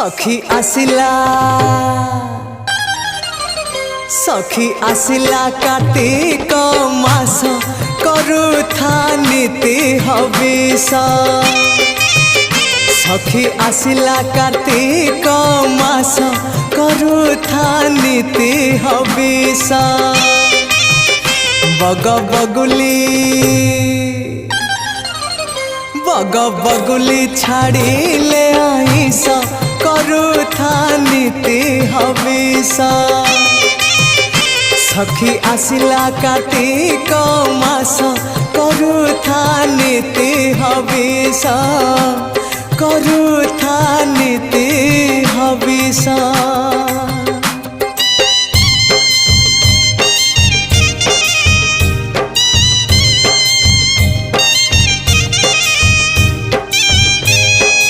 सखी आसिला कार्तिक मास करुथा नीति हविष सखी आसिला कार्तिक मास करुथा नीति हविष बग बगुली छाड़िले आइस करुथा नीति हविष सखी आसिला कार्तिक मास करुथा नीति हविष।